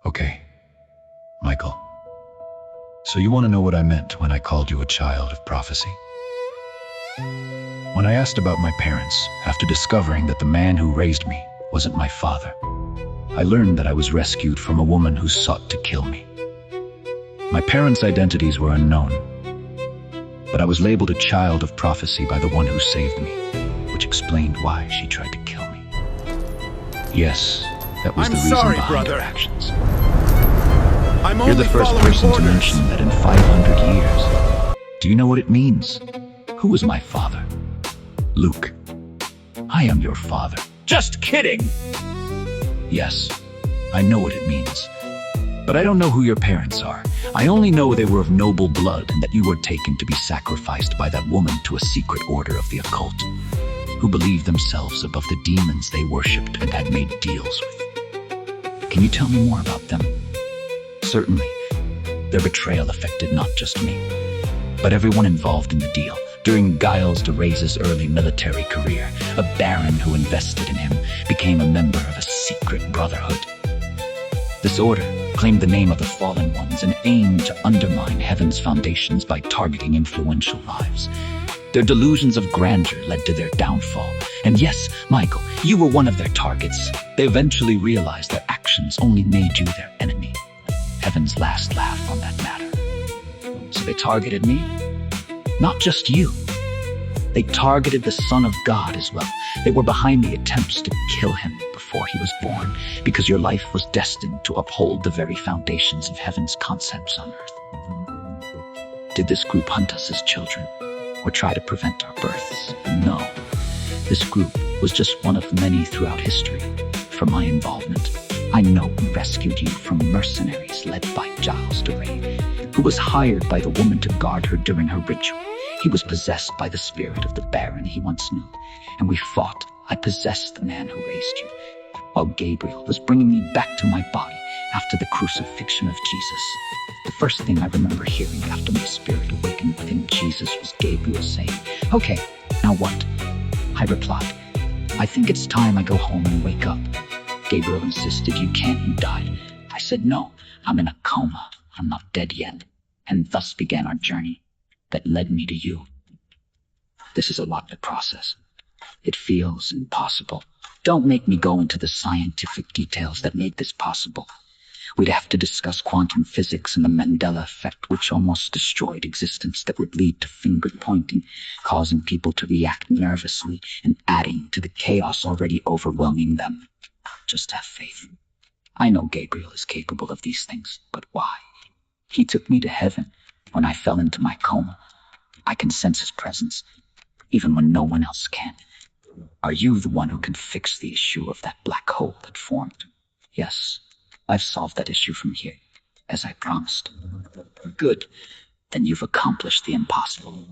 Okay, Michael. So you want to know what I meant when I called you a child of prophecy? When I asked about my parents, after discovering that the man who raised me wasn't my father, I learned that I was rescued from a woman who sought to kill me. My parents' identities were unknown, but I was labeled a child of prophecy by the one who saved me, which explained why she tried to kill me. Yes, that was the reason behind her actions. You're the first person to mention that in 500 years. Do you know what it means? Who is my father? Luke. I am your father. Just kidding! Yes, I know what it means. But I don't know who your parents are. I only know they were of noble blood and that you were taken to be sacrificed by that woman to a secret order of the occult, who believed themselves above the demons they worshipped and had made deals with. Can you tell me more about them? Certainly, their betrayal affected not just me, but everyone involved in the deal. During Giles de Reyes' early military career, a baron who invested in him became a member of a secret brotherhood. This order claimed the name of the fallen ones and aimed to undermine heaven's foundations by targeting influential lives. Their delusions of grandeur led to their downfall. And yes, Michael, you were one of their targets. They eventually realized their actions only made you their enemy. Heaven's last laugh on that matter. So they targeted me? Not just you. They targeted the Son of God as well. They were behind the attempts to kill him before he was born, because your life was destined to uphold the very foundations of heaven's concepts on earth. Did this group hunt us as children, or try to prevent our births? No. This group was just one of many throughout history. For my involvement, I know we rescued you from mercenaries led by Giles de Reyes, who was hired by the woman to guard her during her ritual. He was possessed by the spirit of the Baron he once knew, and we fought. I possessed the man who raised you, while Gabriel was bringing me back to my body after the crucifixion of Jesus. The first thing I remember hearing after my spirit awakened within Jesus was Gabriel saying, "Okay, now what?" I replied, "I think it's time I go home and wake up." Gabriel insisted, "You can't, you died." I said, "No, I'm in a coma. I'm not dead yet." And thus began our journey that led me to you. This is a lot to process. It feels impossible. Don't make me go into the scientific details that made this possible. We'd have to discuss quantum physics and the Mandela effect, which almost destroyed existence, that would lead to finger pointing, causing people to react nervously and adding to the chaos already overwhelming them. Just have faith. I know Gabriel is capable of these things, but why? He took me to heaven when I fell into my coma. I can sense his presence, even when no one else can. Are you the one who can fix the issue of that black hole that formed? Yes, I've solved that issue from here, as I promised. Good, then you've accomplished the impossible.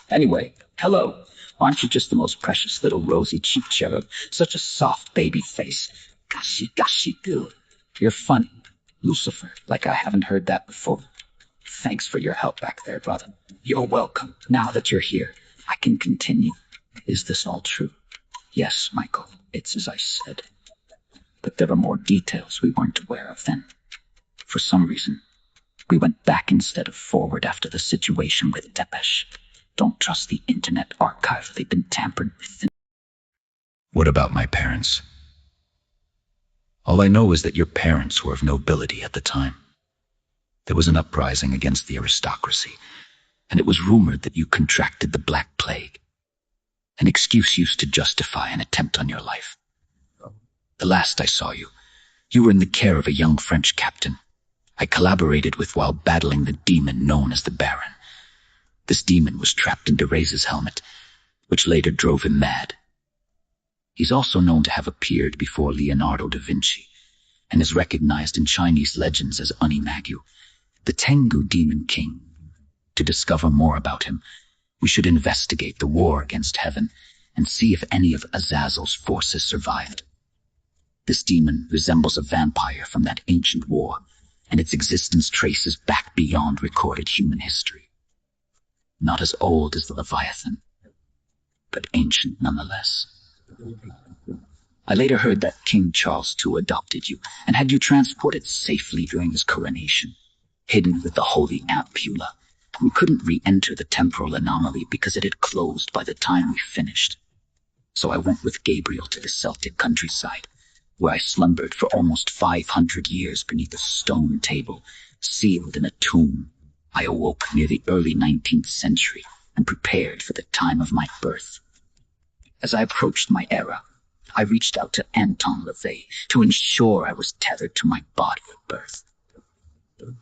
Anyway, hello. Aren't you just the most precious little rosy-cheeked cherub? Such a soft baby face. Gashi, gashi, good. You're funny. Lucifer, like I haven't heard that before. Thanks for your help back there, brother. You're welcome. Now that you're here, I can continue. Is this all true? Yes, Michael, it's as I said. But there are more details we weren't aware of then. For some reason, we went back instead of forward after the situation with Tepesh. Don't trust the internet archive. They've been tampered with. What about my parents? All I know is that your parents were of nobility at the time. There was an uprising against the aristocracy, and it was rumored that you contracted the Black Plague, an excuse used to justify an attempt on your life. The last I saw you, you were in the care of a young French captain I collaborated with while battling the demon known as the Baron. This demon was trapped in de Reyes' helmet, which later drove him mad. He's also known to have appeared before Leonardo da Vinci, and is recognized in Chinese legends as Unimagu, the Tengu demon king. To discover more about him, we should investigate the war against heaven and see if any of Azazel's forces survived. This demon resembles a vampire from that ancient war, and its existence traces back beyond recorded human history. Not as old as the Leviathan, but ancient nonetheless. I later heard that King Charles II adopted you and had you transported safely during his coronation, hidden with the holy ampulla. We couldn't re-enter the temporal anomaly because it had closed by the time we finished. So I went with Gabriel to the Celtic countryside, where I slumbered for almost 500 years beneath a stone table, sealed in a tomb. I awoke near the early 19th century and prepared for the time of my birth. As I approached my era, I reached out to Anton LaVey to ensure I was tethered to my body at birth.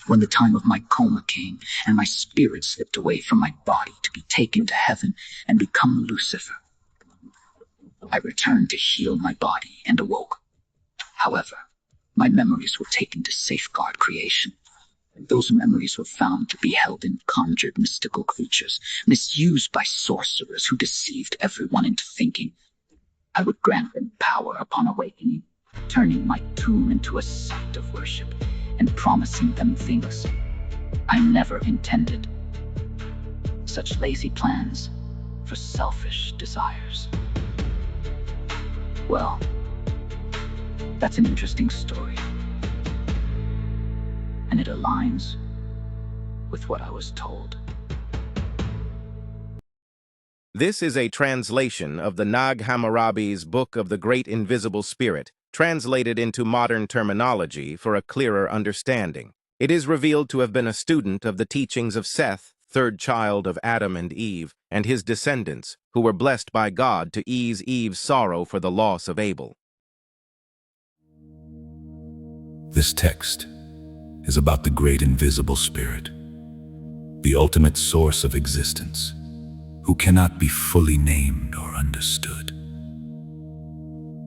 When the time of my coma came and my spirit slipped away from my body to be taken to heaven and become Lucifer, I returned to heal my body and awoke. However, my memories were taken to safeguard creation. Those memories were found to be held in conjured mystical creatures, misused by sorcerers who deceived everyone into thinking I would grant them power upon awakening, turning my tomb into a site of worship and promising them things I never intended. Such lazy plans for selfish desires. Well, that's an interesting story. And it aligns with what I was told. This is a translation of the Nag Hammurabi's Book of the Great Invisible Spirit, translated into modern terminology for a clearer understanding. It is revealed to have been a student of the teachings of Seth, third child of Adam and Eve, and his descendants, who were blessed by God to ease Eve's sorrow for the loss of Abel. This text is about the great invisible spirit, the ultimate source of existence, who cannot be fully named or understood.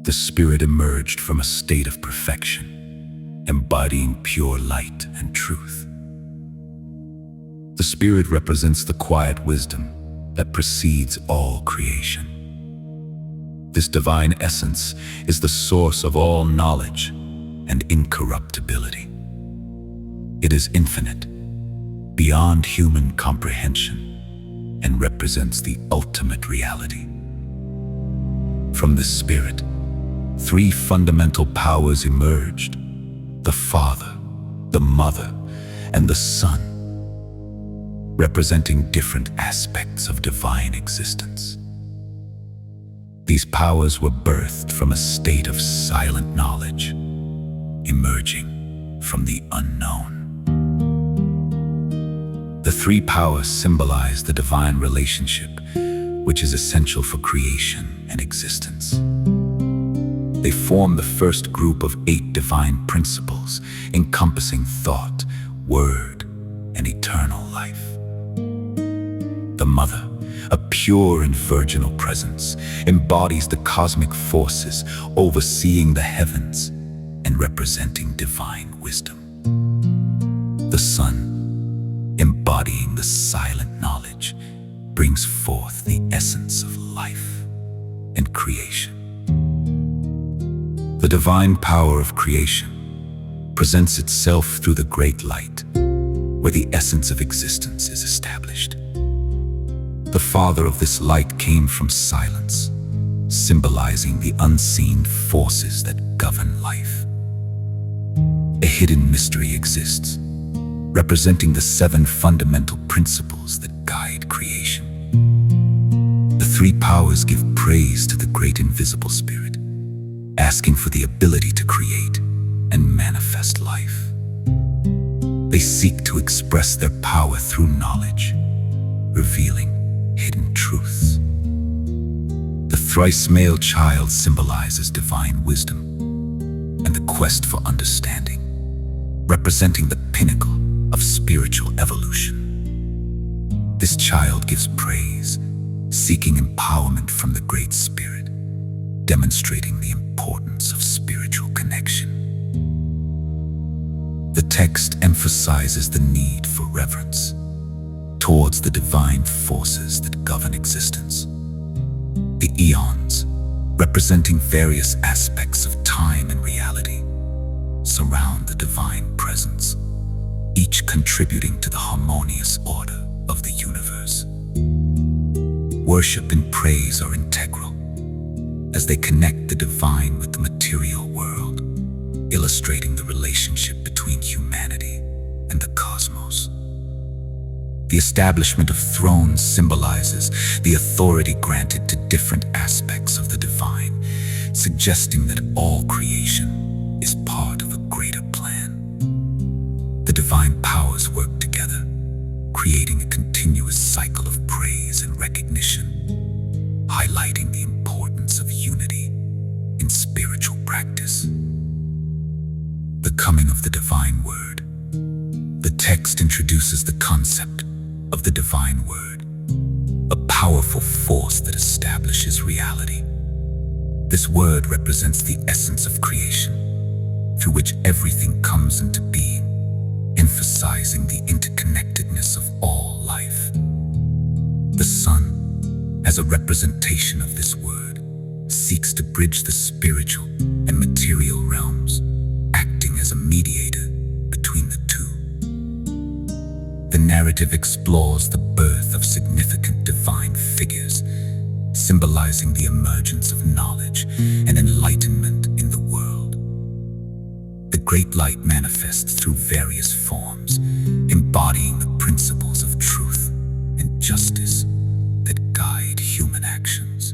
The spirit emerged from a state of perfection, embodying pure light and truth. The spirit represents the quiet wisdom that precedes all creation. This divine essence is the source of all knowledge and incorruptibility. It is infinite, beyond human comprehension, and represents the ultimate reality. From this spirit, three fundamental powers emerged: the Father, the Mother, and the Son, representing different aspects of divine existence. These powers were birthed from a state of silent knowledge, emerging from the unknown. The three powers symbolize the divine relationship, which is essential for creation and existence. They form the first group of 8 divine principles, encompassing thought, word, and eternal life. The Mother, a pure and virginal presence, embodies the cosmic forces overseeing the heavens and representing divine wisdom. The Son, embodying the silent knowledge, brings forth the essence of life and creation. The divine power of creation presents itself through the great light, where the essence of existence is established. The Father of this light came from silence, symbolizing the unseen forces that govern life. A hidden mystery exists, representing the 7 fundamental principles that guide creation. The three powers give praise to the great invisible spirit, asking for the ability to create and manifest life. They seek to express their power through knowledge, revealing hidden truths. The thrice male child symbolizes divine wisdom and the quest for understanding, representing the pinnacle of spiritual evolution. This child gives praise, seeking empowerment from the Great Spirit, demonstrating the importance of spiritual connection. The text emphasizes the need for reverence towards the divine forces that govern existence. The eons, representing various aspects of time and reality, surround the divine presence, each contributing to the harmonious order of the universe. Worship and praise are integral, as they connect the divine with the material world, illustrating the relationship between humanity and the cosmos. The establishment of thrones symbolizes the authority granted to different aspects of the divine, suggesting that all creation is part of a greater plan. The divine powers work together, creating a continuous cycle of praise and recognition, highlighting the importance of unity in spiritual practice. The coming of the divine word. The text introduces the concept of the divine word, a powerful force that establishes reality. This word represents the essence of creation, through which everything comes into being, emphasizing the interconnectedness of all life. The sun, as a representation of this word, seeks to bridge the spiritual and material realms, acting as a mediator between the two. The narrative explores the birth of significant divine figures, symbolizing the emergence of knowledge and enlightenment in the world. The great light manifests through various forms, embodying the principles of truth and justice that guide human actions.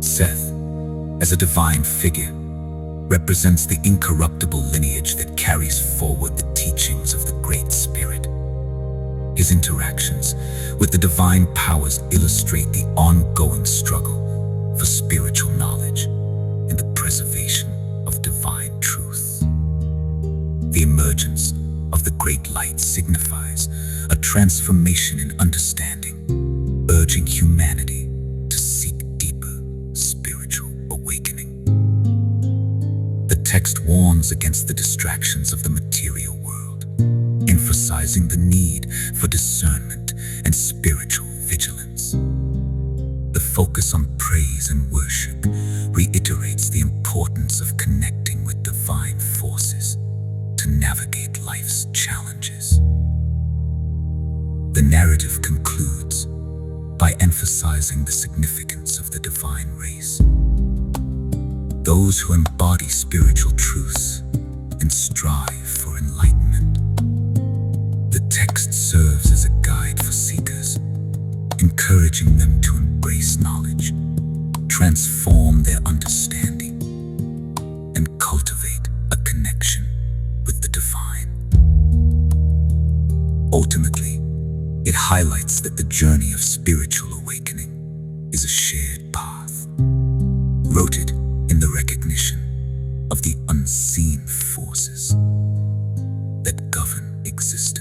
Seth, as a divine figure, represents the incorruptible lineage that carries forward the teachings of the Great Spirit. His interactions with the divine powers illustrate the ongoing struggle for spiritual knowledge and the preservation of divine truth. The emergence of the great light signifies a transformation in understanding, urging humanity to seek deeper spiritual awakening. The text warns against the distractions of the material world, emphasizing the need for discernment and spiritual vigilance. The focus on praise and worship reiterates the importance of connecting with divine forces to navigate life's challenges. The narrative concludes by emphasizing the significance of the divine race. Those who embody spiritual truths and strive for enlightenment. The text serves as a guide for seekers, encouraging them to embrace knowledge, transform their understanding, and cultivate a connection with the divine. Ultimately, it highlights that the journey of spiritual awakening is a shared path, rooted in the recognition of the unseen forces that govern existence.